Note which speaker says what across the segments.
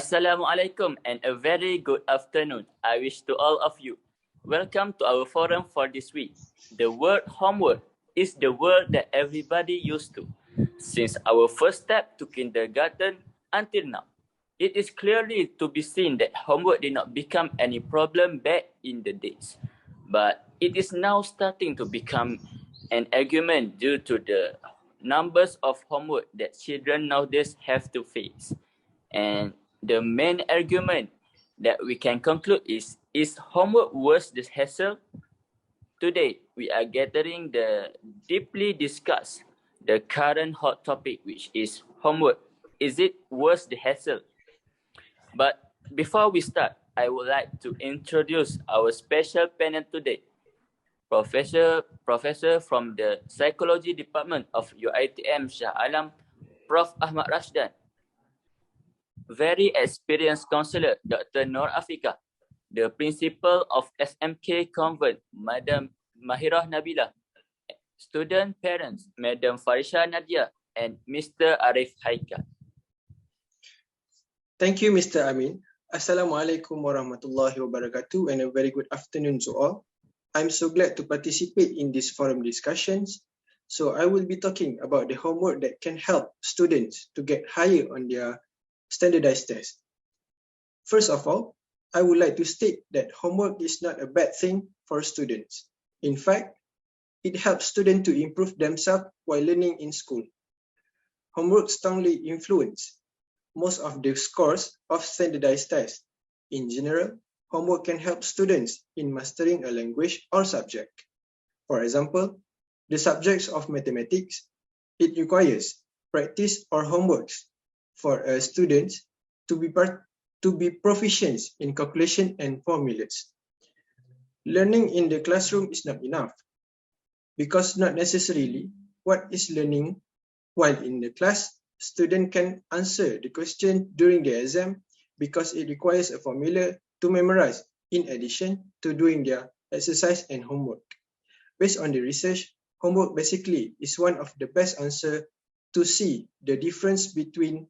Speaker 1: Assalamualaikum and a very good afternoon. I wish to all of you. Welcome to our forum for this week. The word homework is the word that everybody used to, since our first step to kindergarten until now. It is clearly to be seen that homework did not become any problem back in the days, but it is now starting to become an argument due to the numbers of homework that children nowadays have to face. And the main argument that we can conclude is homework worth the hassle? Today, we are gathering the deeply discuss the current hot topic, which is homework. Is it worth the hassle? But before we start, I would like to introduce our special panel today. Professor from the Psychology Department of UiTM Shah Alam, Prof. Ahmad Rashdan. Very experienced counselor, Dr. Nur AFIQAH, the principal of SMK Convent, Madam MAHIROH NABILAH, student parents, Madam FARIESYA NADYA, and Mr. ARIF HAIKAL.
Speaker 2: Thank you, Mr. Amin. Assalamualaikum warahmatullahi wabarakatuh and a very good afternoon to all. I'm so glad to participate in this forum discussions. So I will be talking about the homework that can help students to get higher on their standardized test. First of all, I would like to state that homework is not a bad thing for students. In fact, it helps students to improve themselves while learning in school. Homework strongly influences most of the scores of standardized tests. In general, homework can help students in mastering a language or subject. For example, the subjects of mathematics, it requires practice or homeworks for students to be proficient in calculation and formulas. Learning in the classroom is not enough, because not necessarily what is learning while in the class, student can answer the question during the exam because it requires a formula to memorize in addition to doing their exercise and homework. Based on the research, homework basically is one of the best answers to see the difference between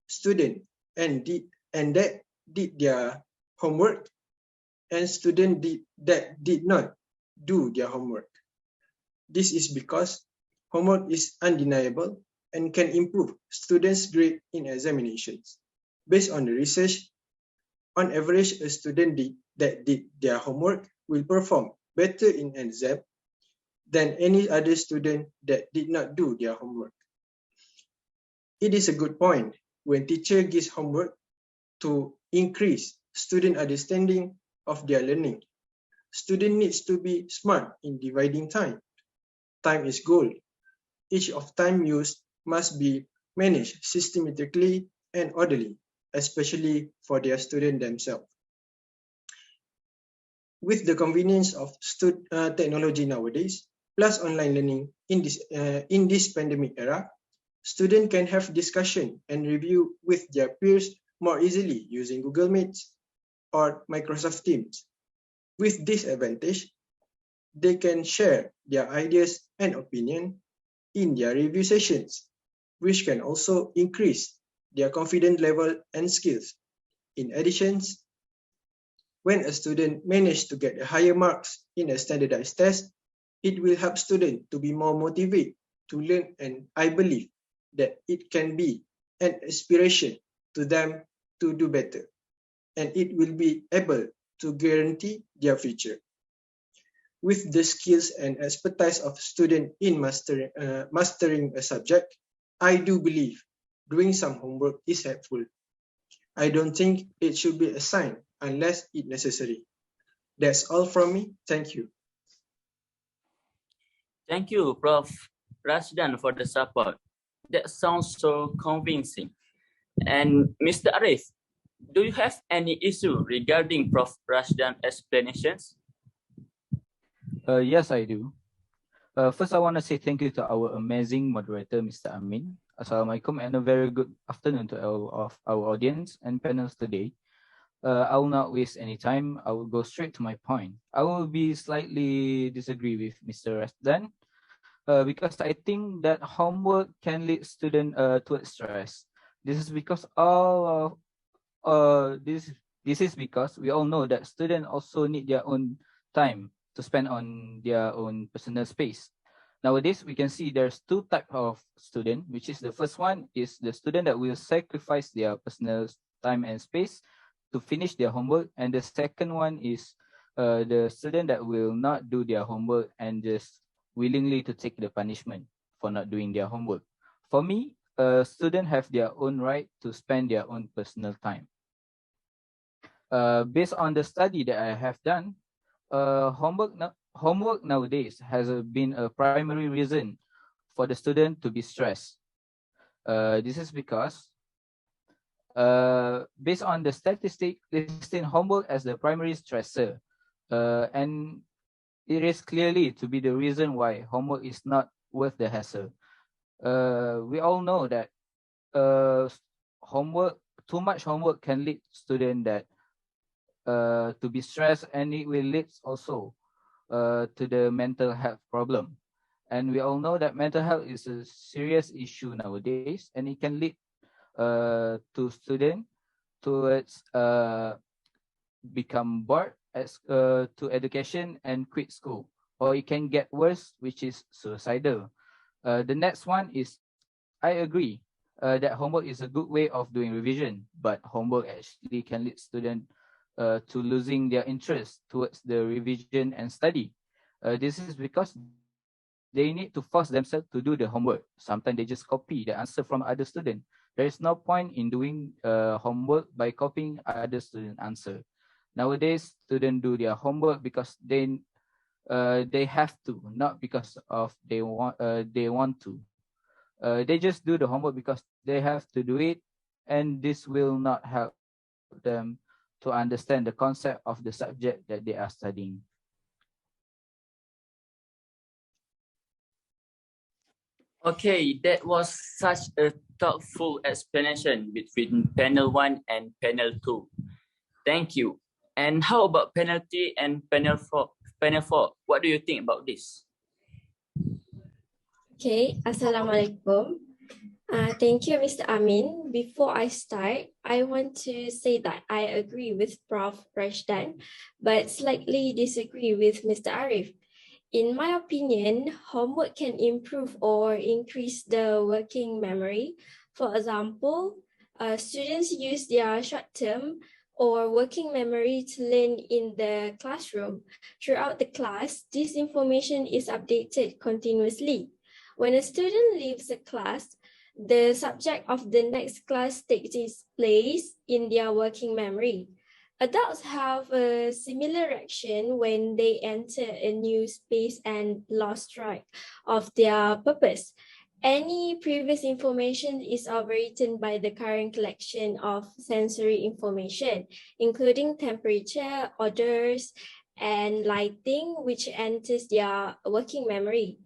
Speaker 2: student and that did their homework and student that did not do their homework. This is because homework is undeniable and can improve students' grade in examinations. Based on the research, on average, a student that did their homework will perform better in an exam than any other student that did not do their homework. It is a good point when teacher gives homework to increase student understanding of their learning. Student needs to be smart in dividing time. Time is gold. Each of time used must be managed systematically and orderly, especially for their student themselves. With the convenience of technology nowadays, plus online learning in this pandemic era, students can have discussion and review with their peers more easily using Google Meets or Microsoft Teams. With this advantage, they can share their ideas and opinion in their review sessions, which can also increase their confidence level and skills. In addition, when a student manages to get higher marks in a standardized test, it will help students to be more motivated to learn, and I believe that it can be an inspiration to them to do better, and it will be able to guarantee their future. With the skills and expertise of students in mastering a subject, I do believe doing some homework is helpful. I don't think it should be assigned unless it's necessary. That's all from me. Thank you.
Speaker 1: Thank you, Prof. Rashdan, for the support. That sounds so convincing. And Mr. Arif, do you have any issue regarding Prof. Rashdan's explanations?
Speaker 3: Yes, I do. First, I want to say thank you to our amazing moderator, Mr. Amin. Assalamualaikum and a very good afternoon to all of our audience and panels today. I will not waste any time. I will go straight to my point. I will be slightly disagree with Mr. Rashdan because I think that homework can lead students to stress. This is because all this is because we all know that students also need their own time to spend on their own personal space. Nowadays, we can see there's two types of student, which is the first one is the student that will sacrifice their personal time and space to finish their homework, and the second one is the student that will not do their homework and just willingly to take the punishment for not doing their homework. For me, students have their own right to spend their own personal time. Based on the study that I have done, homework nowadays has been a primary reason for the student to be stressed. This is because based on the statistic listing homework as the primary stressor, and it is clearly to be the reason why homework is not worth the hassle. We all know that too much homework can lead student that to be stressed, and it will lead also to the mental health problem. And we all know that mental health is a serious issue nowadays, and it can lead to student towards become bored to education and quit school, or it can get worse, which is suicidal. The next one is, I agree that homework is a good way of doing revision, but homework actually can lead students to losing their interest towards the revision and study. This is because they need to force themselves to do the homework. Sometimes they just copy the answer from other students. There is no point in doing homework by copying other student answer. Nowadays, students do their homework because they have to, not because of they want to. They just do the homework because they have to do it, and this will not help them to understand the concept of the subject that they are studying.
Speaker 1: Okay, that was such a thoughtful explanation between panel 1 and panel 2. Thank you. And how about penalty and panel 4? Panel 4, what do you think about this?
Speaker 4: Okay, Assalamualaikum. Thank you, Mr. Amin. Before I start, I want to say that I agree with Prof. Rashdan, but slightly disagree with Mr. Arif. In my opinion, homework can improve or increase the working memory. For example, students use their short-term or working memory to learn in the classroom. Throughout the class, this information is updated continuously. When a student leaves the class, the subject of the next class takes its place in their working memory. Adults have a similar reaction when they enter a new space and lost track of their purpose. Any previous information is overwritten by the current collection of sensory information, including temperature, odors, and lighting, which enters their working memory.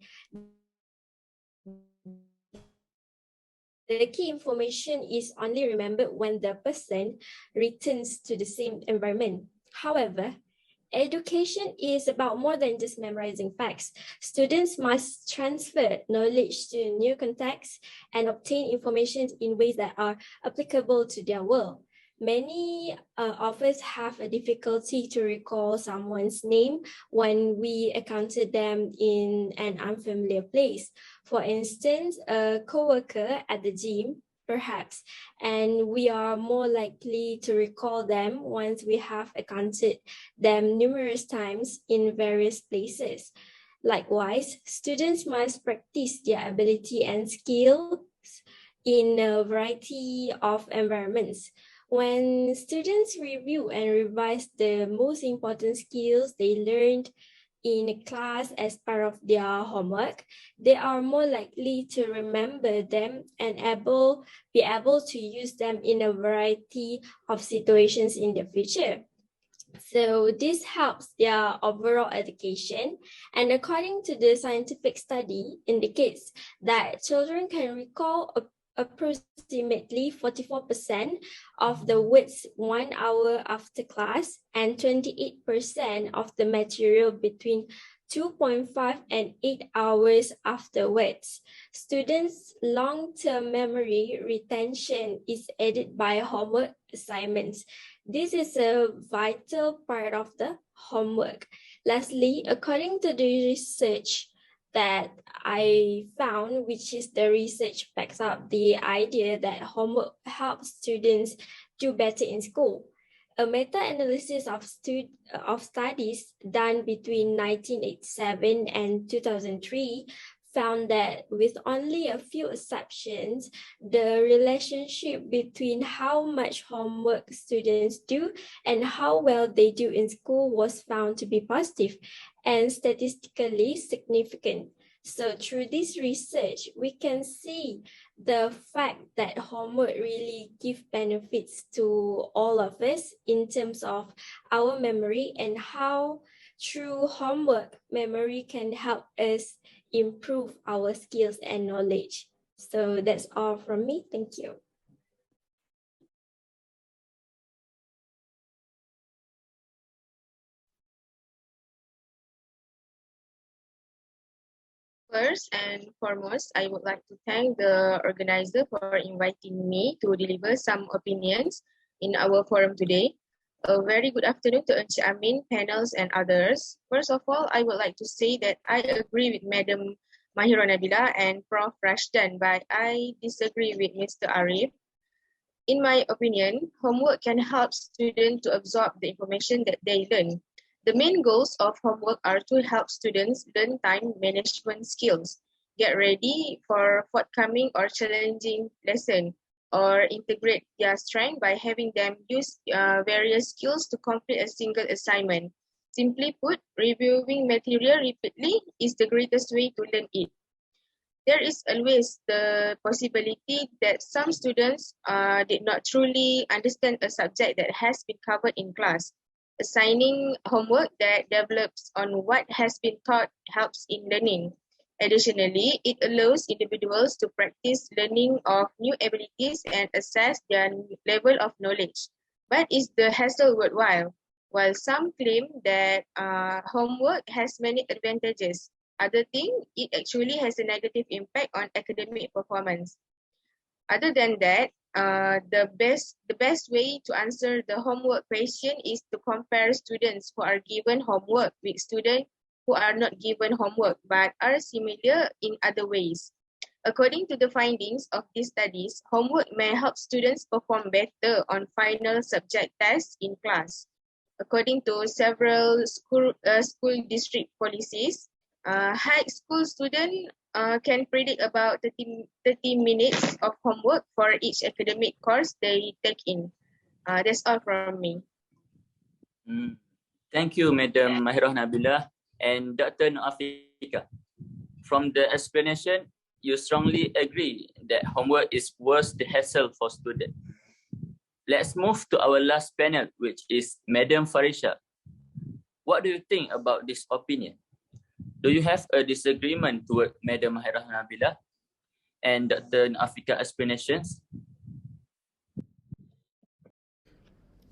Speaker 4: The key information is only remembered when the person returns to the same environment. However, education is about more than just memorizing facts. Students must transfer knowledge to new contexts and obtain information in ways that are applicable to their world. Many of us have a difficulty to recall someone's name when we encounter them in an unfamiliar place. For instance, a coworker at the gym, perhaps, and we are more likely to recall them once we have encountered them numerous times in various places. Likewise, students must practice their ability and skills in a variety of environments. When students review and revise the most important skills they learned in a class as part of their homework, they are more likely to remember them and be able to use them in a variety of situations in the future. So this helps their overall education, and according to the scientific study indicates that children can recall approximately 44% of the words 1 hour after class and 28% of the material between 2.5 and 8 hours afterwards. Students' long-term memory retention is aided by homework assignments. This is a vital part of the homework. Lastly, according to the research that I found, which is the research backs up the idea that homework helps students do better in school. A meta-analysis of studies done between 1987 and 2003 found that with only a few exceptions, the relationship between how much homework students do and how well they do in school was found to be positive and statistically significant. So through this research, we can see the fact that homework really gives benefits to all of us in terms of our memory and how through homework, memory can help us improve our skills and knowledge. So that's all from me. Thank you.
Speaker 5: First and foremost, I would like to thank the organizer for inviting me to deliver some opinions in our forum today. A very good afternoon to Encik Amin, panels and others. First of all, I would like to say that I agree with Madam MAHIROH NABILAH and Prof Rashdan, but I disagree with Mr. ARIF. In my opinion, homework can help students to absorb the information that they learn. The main goals of homework are to help students learn time management skills, get ready for forthcoming or challenging lesson, or integrate their strength by having them use various skills to complete a single assignment. Simply put, reviewing material repeatedly is the greatest way to learn it. There is always the possibility that some students did not truly understand a subject that has been covered in class. Assigning homework that develops on what has been taught helps in learning. Additionally, it allows individuals to practice learning of new abilities and assess their level of knowledge. But is the hassle worthwhile? While some claim that homework has many advantages, others think it actually has a negative impact on academic performance. Other than that, the best way to answer the homework question is to compare students who are given homework with students who are not given homework but are similar in other ways. According to the findings of these studies, homework may help students perform better on final subject tests in class. According to several school district policies, high school students can predict about 30 minutes of homework for each academic course they take in. That's all from me.
Speaker 1: Thank you, Madam MAHIROH NABILAH and Dr. AFIQAH. From the explanation, you strongly agree that homework is worth the hassle for students. Let's move to our last panel, which is Madam FARIESYA. What do you think about this opinion? Do you have a disagreement toward Madam MAHIROH NABILAH and Dr. AFIQAH explanations?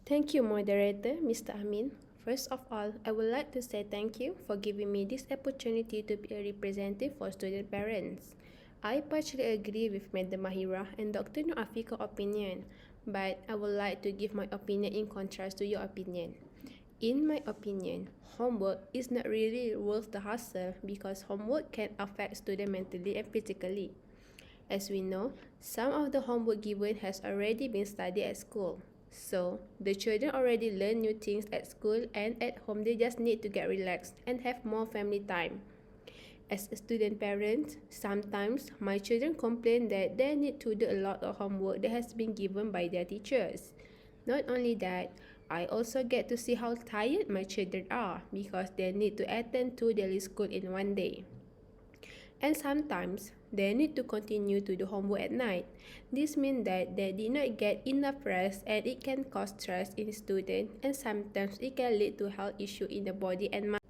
Speaker 6: Thank you, moderator, Mr. Amin. First of all, I would like to say thank you for giving me this opportunity to be a representative for student parents. I partially agree with Madam MAHIROH and Dr. AFIQAH's opinion, but I would like to give my opinion in contrast to your opinion. In my opinion, homework is not really worth the hassle because homework can affect students mentally and physically. As we know, some of the homework given has already been studied at school. So, the children already learn new things at school and at home they just need to get relaxed and have more family time. As a student parent, sometimes my children complain that they need to do a lot of homework that has been given by their teachers. Not only that, I also get to see how tired my children are because they need to attend 2 daily school in one day. And sometimes, they need to continue to do homework at night. This means that they did not get enough rest and it can cause stress in students and sometimes it can lead to health issues in the body and mind.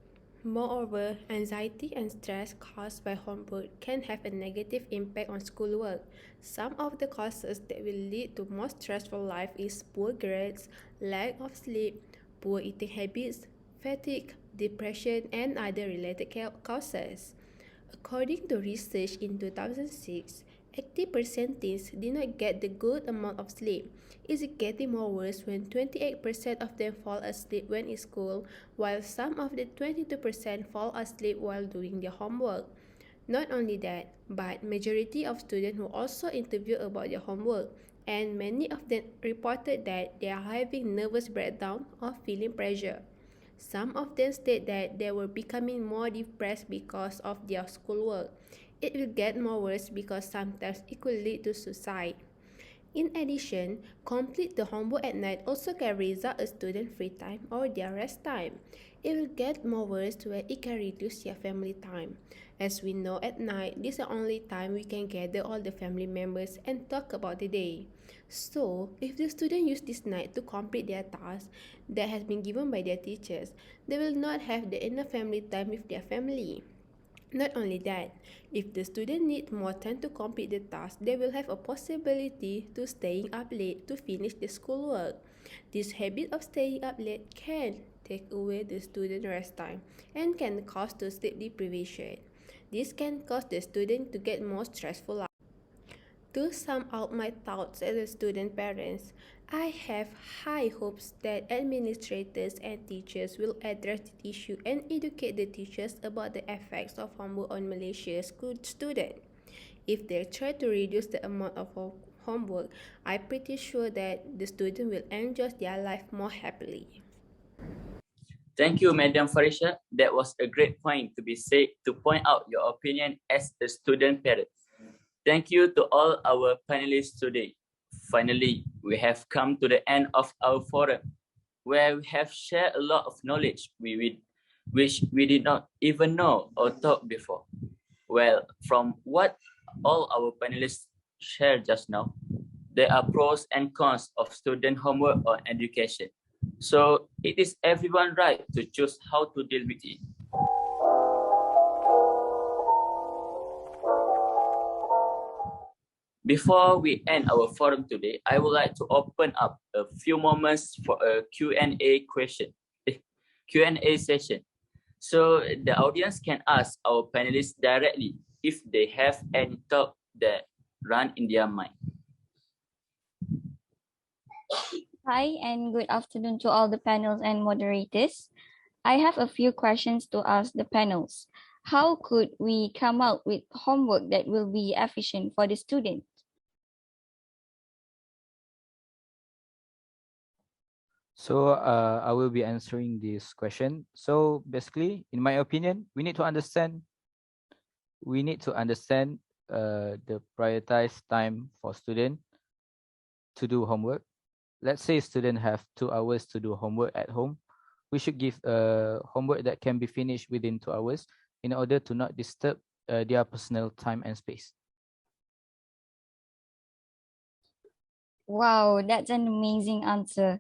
Speaker 6: Moreover, anxiety and stress caused by homework can have a negative impact on schoolwork. Some of the causes that will lead to more stressful life is poor grades, lack of sleep, poor eating habits, fatigue, depression, and other related causes. According to research in 2006, 80% teens did not get the good amount of sleep. It's getting more worse when 28% of them fall asleep when in school, while some of the 22% fall asleep while doing their homework. Not only that, but majority of students who also interviewed about their homework, and many of them reported that they are having nervous breakdown or feeling pressure. Some of them state that they were becoming more depressed because of their schoolwork. It will get more worse because sometimes it could lead to suicide. In addition, complete the homework at night also can result in student free time or their rest time. It will get more worse where it can reduce your family time. As we know, at night, this is the only time we can gather all the family members and talk about the day. So, if the student use this night to complete their task that has been given by their teachers, they will not have the enough family time with their family. Not only that, if the student needs more time to complete the task, they will have a possibility to staying up late to finish the schoolwork. This habit of staying up late can take away the student rest time and can cause to sleep deprivation. This can cause the student to get more stressful. To sum up my thoughts as a student parents, I have high hopes that administrators and teachers will address the issue and educate the teachers about the effects of homework on Malaysia's students. If they try to reduce the amount of homework, I'm pretty sure that the student will enjoy their life more happily.
Speaker 1: Thank you, Madam Fariesya. That was a great point to be said to point out your opinion as a student parent. Thank you to all our panelists today. Finally, we have come to the end of our forum, where we have shared a lot of knowledge which we did not even know or thought before. Well, from what all our panelists shared just now, there are pros and cons of student homework or education. So it is everyone's right to choose how to deal with it. Before we end our forum today, I would like to open up a few moments for a Q&A session. So the audience can ask our panelists directly if they have any thought that run in their mind.
Speaker 7: Hi, and good afternoon to all the panels and moderators. I have a few questions to ask the panels. How could we come out with homework that will be efficient for the students?
Speaker 3: So I will be answering this question. So basically, in my opinion, we need to understand the prioritized time for student to do homework. Let's say student have 2 hours to do homework at home. We should give homework that can be finished within 2 hours in order to not disturb their personal time and space.
Speaker 7: Wow, that's an amazing answer.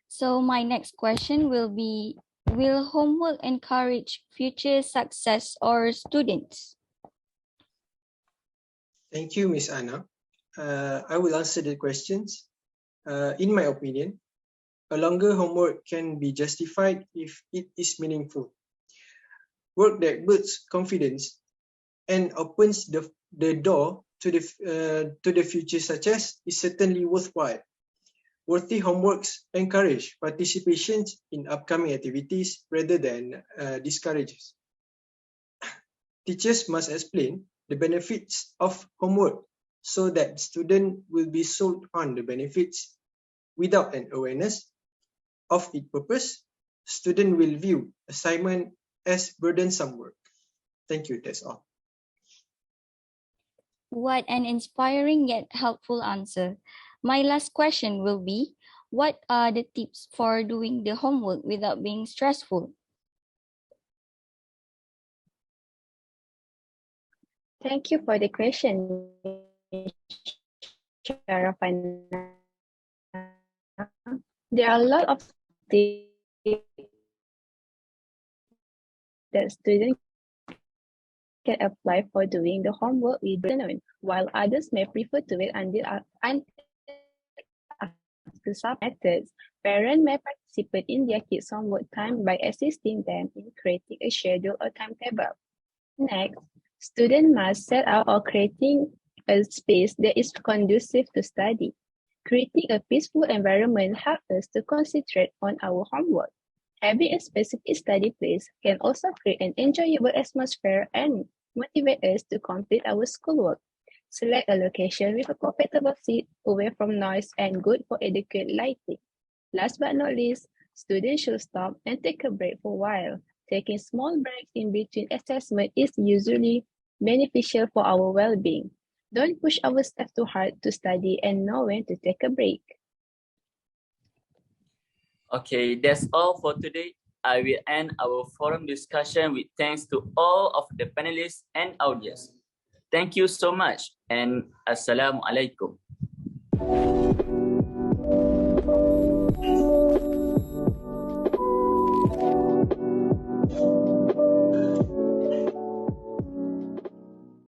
Speaker 7: So my next question will be, will homework encourage future success or students?
Speaker 2: Thank you, Ms. Anna. I will answer the questions. In my opinion, a longer homework can be justified if it is meaningful. Work that builds confidence and opens the door to the future success is certainly worthwhile. Worthy homeworks encourage participation in upcoming activities rather than discourages. Teachers must explain the benefits of homework so that students will be sold on the benefits. Without an awareness of its purpose, students will view assignment as burdensome work. Thank you, that's all.
Speaker 7: What an inspiring yet helpful answer. My last question will be, what are the tips for doing the homework without being stressful?
Speaker 8: Thank you for the question, Sharafana. There are a lot of tips that students can apply for doing the homework with afternoon, while others may prefer to wait until to some methods, parents may participate in their kids' homework time by assisting them in creating a schedule or timetable. Next, students must set out or creating a space that is conducive to study. Creating a peaceful environment helps us to concentrate on our homework. Having a specific study place can also create an enjoyable atmosphere and motivate us to complete our schoolwork. Select a location with a comfortable seat away from noise and good for adequate lighting. Last but not least, students should stop and take a break for a while. Taking small breaks in between assessment is usually beneficial for our well-being. Don't push ourselves too hard to study and know when to take a break.
Speaker 1: Okay, that's all for today. I will end our forum discussion with thanks to all of the panelists and audience. Thank you so much and Assalamualaikum.